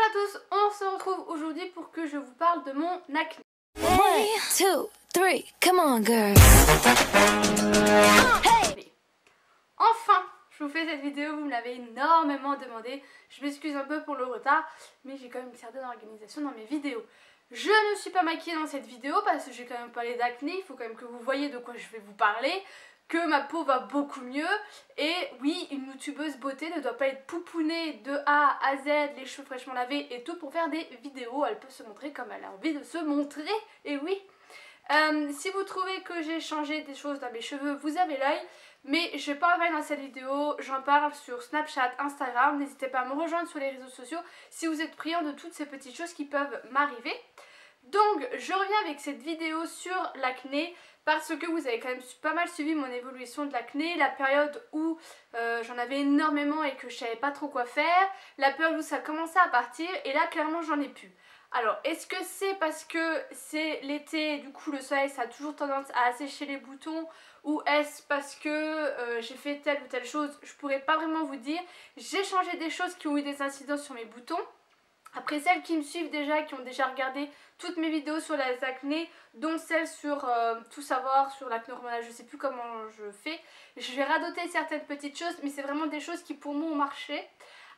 à tous, on se retrouve aujourd'hui pour que je vous parle de mon acné. 1, 2, 3, come on girl. Hey. Enfin, je vous fais cette vidéo, vous me l'avez énormément demandé. Je m'excuse un peu pour le retard, mais j'ai quand même une certaine organisation dans mes vidéos. Je ne suis pas maquillée dans cette vidéo parce que j'ai quand même parlé d'acné, il faut quand même que vous voyez de quoi je vais vous parler, que ma peau va beaucoup mieux. Et oui, une youtubeuse beauté ne doit pas être poupounée de A à Z, les cheveux fraîchement lavés et tout pour faire des vidéos. Elle peut se montrer comme elle a envie de se montrer, et oui. Si vous trouvez que j'ai changé des choses dans mes cheveux, vous avez l'œil. Mais je vais pas en parler dans cette vidéo, j'en parle sur Snapchat, Instagram. N'hésitez pas à me rejoindre sur les réseaux sociaux si vous êtes friand de toutes ces petites choses qui peuvent m'arriver. Donc je reviens avec cette vidéo sur l'acné parce que vous avez quand même pas mal suivi mon évolution de l'acné, la période où j'en avais énormément et que je savais pas trop quoi faire, la période où ça commençait à partir et là clairement j'en ai plus. Alors est-ce que c'est parce que c'est l'été et du coup le soleil ça a toujours tendance à assécher les boutons, ou est-ce parce que j'ai fait telle ou telle chose? Je pourrais pas vraiment vous dire. J'ai changé des choses qui ont eu des incidences sur mes boutons. Après, celles qui me suivent déjà, qui ont déjà regardé toutes mes vidéos sur les acné, dont celle sur tout savoir sur l'acné hormonal, je sais plus comment je fais, je vais radoter certaines petites choses, mais c'est vraiment des choses qui pour moi ont marché.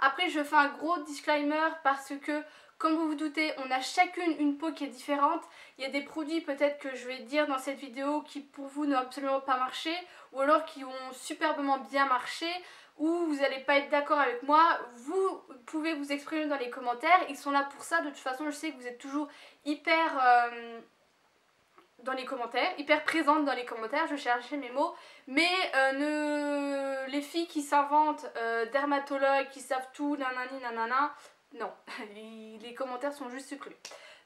Après, je fais un gros disclaimer parce que, comme vous vous doutez, on a chacune une peau qui est différente. Il y a des produits peut-être que je vais dire dans cette vidéo qui pour vous n'ont absolument pas marché, ou alors qui ont superbement bien marché, ou vous n'allez pas être d'accord avec moi. Vous pouvez vous exprimer dans les commentaires, ils sont là pour ça. De toute façon, je sais que vous êtes toujours hyper dans les commentaires, hyper présente dans les commentaires, je cherchais mes mots, mais les filles qui s'inventent dermatologues, qui savent tout, nanani nanana, non, les commentaires sont juste supprimés.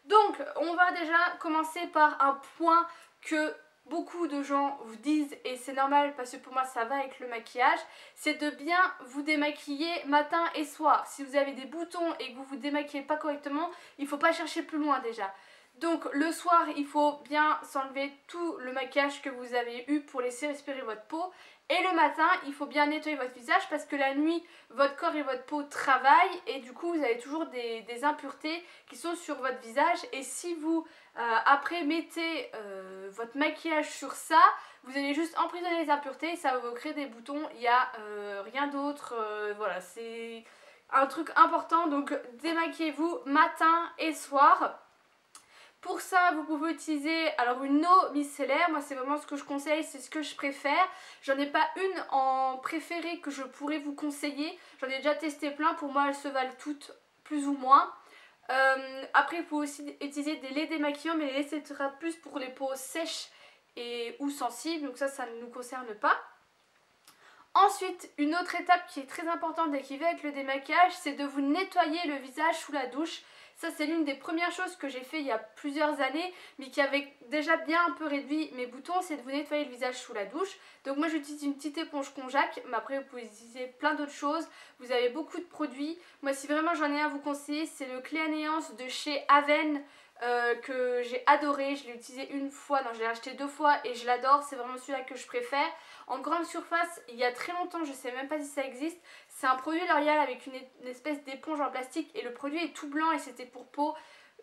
Donc on va déjà commencer par un point que beaucoup de gens vous disent, et c'est normal parce que pour moi ça va avec le maquillage, c'est de bien vous démaquiller matin et soir. Si vous avez des boutons et que vous vous démaquillez pas correctement, il ne faut pas chercher plus loin déjà. Donc le soir il faut bien s'enlever tout le maquillage que vous avez eu pour laisser respirer votre peau. Et le matin il faut bien nettoyer votre visage parce que la nuit votre corps et votre peau travaillent et du coup vous avez toujours des impuretés qui sont sur votre visage. Et si vous après mettez votre maquillage sur ça, vous allez juste emprisonner les impuretés et ça va vous créer des boutons. Il n'y a rien d'autre, voilà, c'est un truc important. Donc démaquillez-vous matin et soir. Pour ça, vous pouvez utiliser alors une eau micellaire. Moi, c'est vraiment ce que je conseille, c'est ce que je préfère. J'en ai pas une en préféré que je pourrais vous conseiller. J'en ai déjà testé plein. Pour moi, elles se valent toutes plus ou moins. Après, vous pouvez aussi utiliser des laits démaquillants, mais les laits, c'est plus pour les peaux sèches et ou sensibles. Donc ça ne nous concerne pas. Ensuite, une autre étape qui est très importante et qui va avec le démaquillage, c'est de vous nettoyer le visage sous la douche. Ça, c'est l'une des premières choses que j'ai fait il y a plusieurs années, mais qui avait déjà bien un peu réduit mes boutons, c'est de vous nettoyer le visage sous la douche. Donc moi, j'utilise une petite éponge Conjac, mais après, vous pouvez utiliser plein d'autres choses. Vous avez beaucoup de produits. Moi, si vraiment j'en ai un à vous conseiller, c'est le Cléanéance de chez Aven. Que j'ai adoré, je l'ai utilisé une fois, non je l'ai acheté 2 fois et je l'adore, c'est vraiment celui-là que je préfère. En grande surface, il y a très longtemps, je sais même pas si ça existe, c'est un produit L'Oréal avec une espèce d'éponge en plastique et le produit est tout blanc et c'était pour peau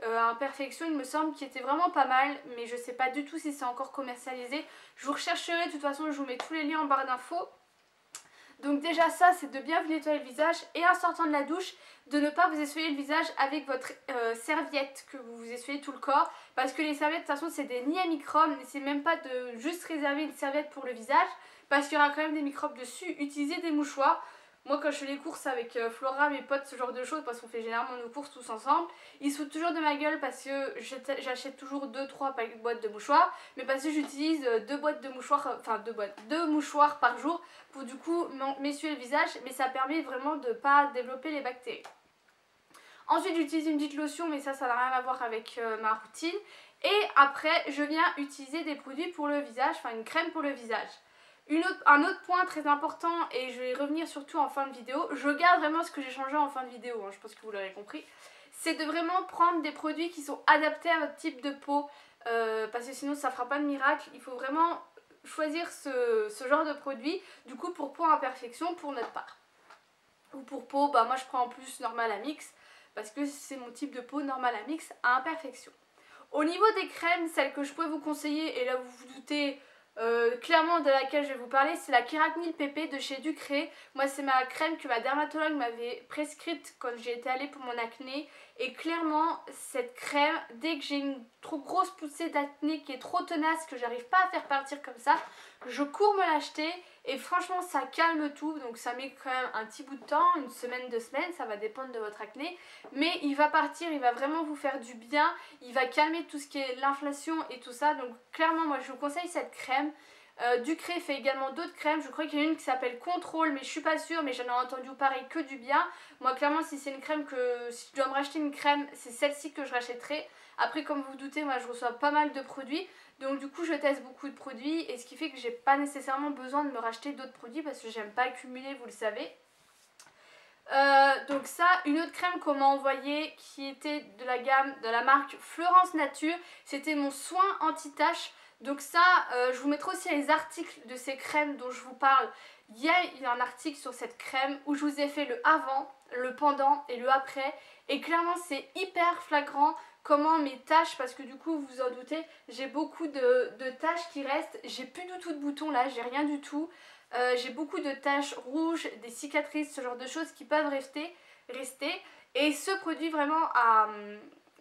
imperfection il me semble, qui était vraiment pas mal, mais je sais pas du tout si c'est encore commercialisé. Je vous rechercherai, de toute façon je vous mets tous les liens en barre d'infos. Donc déjà ça, c'est de bien vous nettoyer le visage et en sortant de la douche, de ne pas vous essuyer le visage avec votre serviette, que vous vous essuyez tout le corps. Parce que les serviettes, de toute façon, c'est des nids à microbes. N'essayez même pas de juste réserver une serviette pour le visage, parce qu'il y aura quand même des microbes dessus. Utilisez des mouchoirs. Moi quand je fais les courses avec Flora, mes potes, ce genre de choses, parce qu'on fait généralement nos courses tous ensemble, ils se foutent toujours de ma gueule parce que j'achète toujours 2-3 boîtes de mouchoirs, mais parce que j'utilise 2 boîtes de mouchoirs, enfin 2 mouchoirs par jour pour du coup m'essuyer le visage, mais ça permet vraiment de ne pas développer les bactéries. Ensuite j'utilise une petite lotion, mais ça n'a rien à voir avec ma routine. Et après je viens utiliser des produits pour le visage, enfin une crème pour le visage. Un autre point très important, et je vais y revenir surtout en fin de vidéo, je garde vraiment ce que j'ai changé en fin de vidéo, hein, je pense que vous l'aurez compris, c'est de vraiment prendre des produits qui sont adaptés à votre type de peau, parce que sinon ça ne fera pas de miracle. Il faut vraiment choisir ce genre de produit, du coup pour peau imperfection pour notre part. Ou pour peau, bah moi je prends en plus normal à mix, parce que c'est mon type de peau normal à mix à imperfection. Au niveau des crèmes, celle que je pourrais vous conseiller, et là vous vous doutez clairement de laquelle je vais vous parler, c'est la Keratinil PP de chez Ducré. Moi c'est ma crème que ma dermatologue m'avait prescrite quand j'ai été allée pour mon acné, et clairement cette crème, dès que j'ai une trop grosse poussée d'acné qui est trop tenace, que j'arrive pas à faire partir comme ça, je cours me l'acheter et franchement ça calme tout. Donc ça met quand même un petit bout de temps, une semaine, 2 semaines, ça va dépendre de votre acné, mais il va partir, il va vraiment vous faire du bien, il va calmer tout ce qui est l'inflation et tout ça. Donc clairement moi je vous conseille cette crème. Ducré fait également d'autres crèmes, je crois qu'il y en a une qui s'appelle Contrôle, mais je suis pas sûre, mais j'en ai entendu pareil que du bien. Moi clairement si c'est une crème si je dois me racheter une crème, c'est celle-ci que je rachèterai. Après comme vous vous doutez, moi je reçois pas mal de produits, donc du coup je teste beaucoup de produits, et ce qui fait que j'ai pas nécessairement besoin de me racheter d'autres produits parce que j'aime pas accumuler, vous le savez. Donc ça, une autre crème qu'on m'a envoyée qui était de la gamme de la marque Florence Nature, c'était mon soin anti-tache. Donc ça, je vous mettrai aussi les articles de ces crèmes dont je vous parle. Il y a un article sur cette crème où je vous ai fait le avant, le pendant et le après. Et clairement c'est hyper flagrant comment mes taches, parce que du coup vous vous en doutez, j'ai beaucoup de taches qui restent. J'ai plus du tout de boutons là, j'ai rien du tout. J'ai beaucoup de taches rouges, des cicatrices, ce genre de choses qui peuvent rester. Et ce produit vraiment a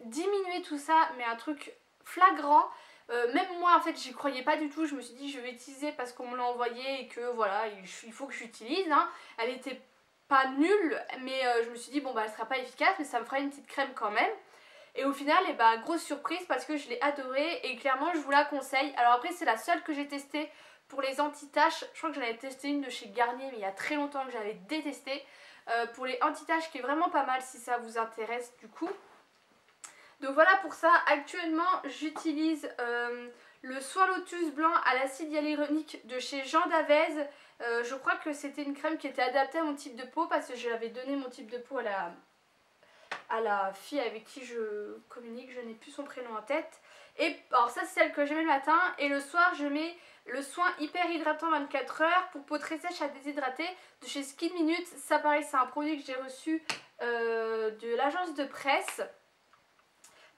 diminué tout ça, mais un truc flagrant. Même moi en fait j'y croyais pas du tout, je me suis dit je vais utiliser parce qu'on me l'a envoyé et que voilà il faut que j'utilise, hein. Elle était pas nulle, mais je me suis dit bon bah elle sera pas efficace, mais ça me fera une petite crème quand même. Et au final, et bah, grosse surprise parce que je l'ai adorée et clairement je vous la conseille. Alors après c'est la seule que j'ai testée pour les anti-taches. Je crois que j'en avais testé une de chez Garnier mais il y a très longtemps que j'avais détesté. Pour les anti-taches qui est vraiment pas mal si ça vous intéresse du coup. Donc voilà pour ça, actuellement j'utilise le Soin Lotus blanc à l'acide hyaluronique de chez Jean Davez. Je crois que c'était une crème qui était adaptée à mon type de peau parce que je l'avais donné mon type de peau à la fille avec qui je communique, je n'ai plus son prénom en tête. Et alors ça c'est celle que je mets le matin, et le soir je mets le soin hyper hydratant 24 heures pour peau très sèche à déshydrater de chez Skin Minute. Ça pareil c'est un produit que j'ai reçu de l'agence de presse.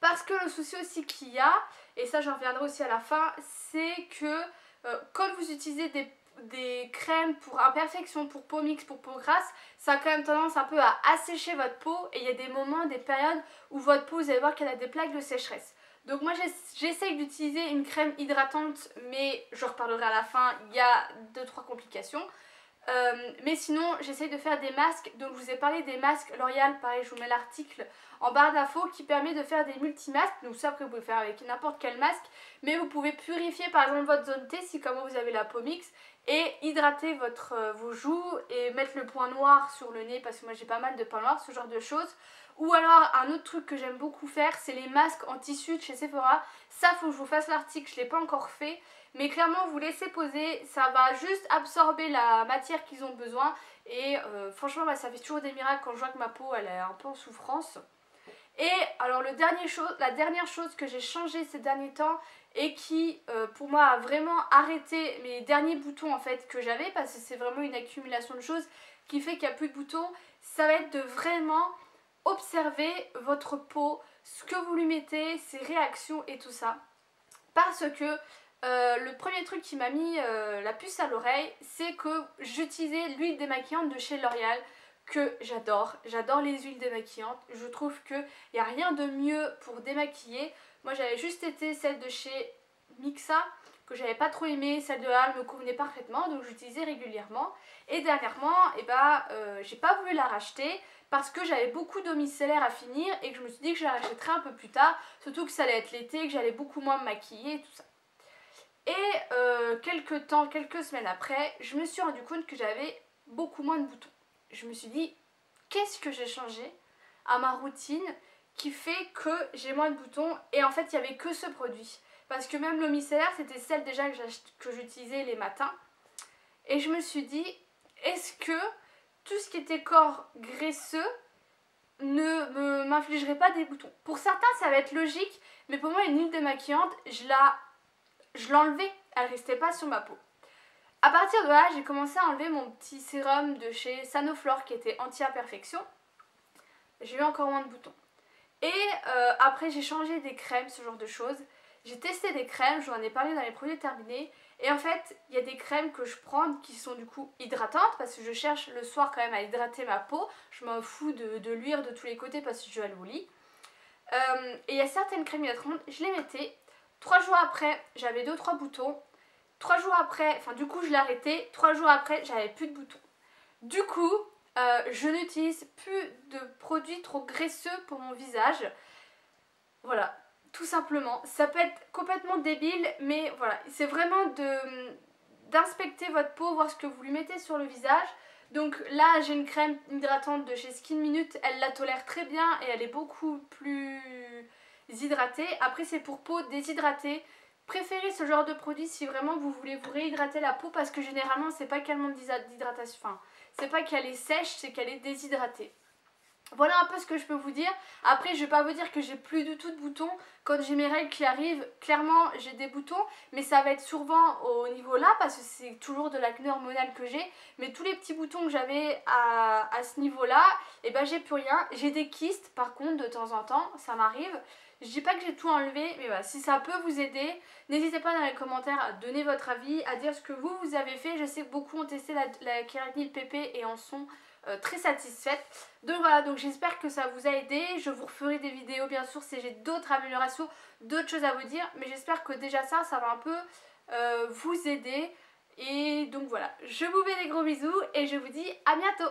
Parce que le souci aussi qu'il y a, et ça j'en reviendrai aussi à la fin, c'est que quand vous utilisez des crèmes pour imperfection, pour peau mixte, pour peau grasse, ça a quand même tendance un peu à assécher votre peau, et il y a des moments, des périodes où votre peau, vous allez voir qu'elle a des plaques de sécheresse. Donc moi j'essaye d'utiliser une crème hydratante, mais je reparlerai à la fin, il y a 2-3 complications. Mais sinon j'essaye de faire des masques. Donc je vous ai parlé des masques L'Oréal, pareil je vous mets l'article en barre d'infos, qui permet de faire des multimasques. Donc ça après vous pouvez faire avec n'importe quel masque, mais vous pouvez purifier par exemple votre zone T si comme vous avez la peau mixte, et hydrater vos joues et mettre le point noir sur le nez parce que moi j'ai pas mal de points noirs, ce genre de choses. Ou alors un autre truc que j'aime beaucoup faire, c'est les masques en tissu de chez Sephora. Ça faut que je vous fasse l'article, je l'ai pas encore fait. Mais clairement vous laissez poser, ça va juste absorber la matière qu'ils ont besoin. Et franchement bah, ça fait toujours des miracles quand je vois que ma peau elle est un peu en souffrance. Et alors la dernière chose que j'ai changé ces derniers temps et qui pour moi a vraiment arrêté mes derniers boutons en fait que j'avais, parce que c'est vraiment une accumulation de choses qui fait qu'il n'y a plus de boutons, ça va être de vraiment observer votre peau, ce que vous lui mettez, ses réactions et tout ça. Parce que le premier truc qui m'a mis la puce à l'oreille, c'est que j'utilisais l'huile démaquillante de chez L'Oréal, que j'adore. J'adore les huiles démaquillantes. Je trouve qu'il n'y a rien de mieux pour démaquiller. Moi j'avais juste été celle de chez Mixa, que j'avais pas trop aimé, celle de Hall me convenait parfaitement, donc j'utilisais régulièrement. Et dernièrement, j'ai pas voulu la racheter parce que j'avais beaucoup d'eau micellaire à finir et que je me suis dit que je la rachèterais un peu plus tard, surtout que ça allait être l'été, que j'allais beaucoup moins me maquiller et tout ça. Et quelques semaines après, je me suis rendu compte que j'avais beaucoup moins de boutons. Je me suis dit, qu'est-ce que j'ai changé à ma routine qui fait que j'ai moins de boutons? Et en fait, il n'y avait que ce produit. Parce que même l'eau micellaire, c'était celle déjà que j'utilisais les matins. Et je me suis dit, est-ce que tout ce qui était corps graisseux ne m'infligerait pas des boutons? Pour certains, ça va être logique, mais pour moi, une huile démaquillante, je l'enlevais, elle restait pas sur ma peau. À partir de là, j'ai commencé à enlever mon petit sérum de chez Sanoflore qui était anti-imperfection. j'ai eu encore moins de boutons. Et après j'ai changé des crèmes, ce genre de choses. J'ai testé des crèmes, je vous en ai parlé dans les produits terminés. Et en fait, il y a des crèmes que je prends qui sont du coup hydratantes parce que je cherche le soir quand même à hydrater ma peau. Je m'en fous de luire de tous les côtés parce que je vais aller au lit. Et il y a certaines crèmes hydratantes, je les mettais. 3 jours après, j'avais 2-3 boutons. 3 jours après, enfin du coup je l'ai arrêté. 3 jours après, j'avais plus de boutons. Du coup, je n'utilise plus de produits trop graisseux pour mon visage. Voilà, tout simplement. Ça peut être complètement débile, mais voilà, c'est vraiment d'inspecter votre peau, voir ce que vous lui mettez sur le visage. Donc là, j'ai une crème hydratante de chez Skin Minute, elle la tolère très bien et elle est beaucoup plus hydratée. Après, c'est pour peau déshydratée. Préférez ce genre de produit si vraiment vous voulez vous réhydrater la peau parce que généralement, c'est pas qu'elle manque d'hydratation, enfin, c'est pas qu'elle est sèche, c'est qu'elle est déshydratée. Voilà un peu ce que je peux vous dire. Après, je vais pas vous dire que j'ai plus du tout de boutons. Quand j'ai mes règles qui arrivent, clairement j'ai des boutons, mais ça va être souvent au niveau là parce que c'est toujours de l'acné hormonal que j'ai. Mais tous les petits boutons que j'avais à ce niveau là, et ben j'ai plus rien. J'ai des kystes par contre de temps en temps, ça m'arrive. Je dis pas que j'ai tout enlevé, mais voilà, si ça peut vous aider, n'hésitez pas dans les commentaires à donner votre avis, à dire ce que vous avez fait. Je sais que beaucoup ont testé la kératine PP et en sont très satisfaite. Donc voilà, donc j'espère que ça vous a aidé. Je vous referai des vidéos bien sûr si j'ai d'autres améliorations, d'autres choses à vous dire. Mais j'espère que déjà ça va un peu vous aider. Et donc voilà, je vous fais des gros bisous et je vous dis à bientôt.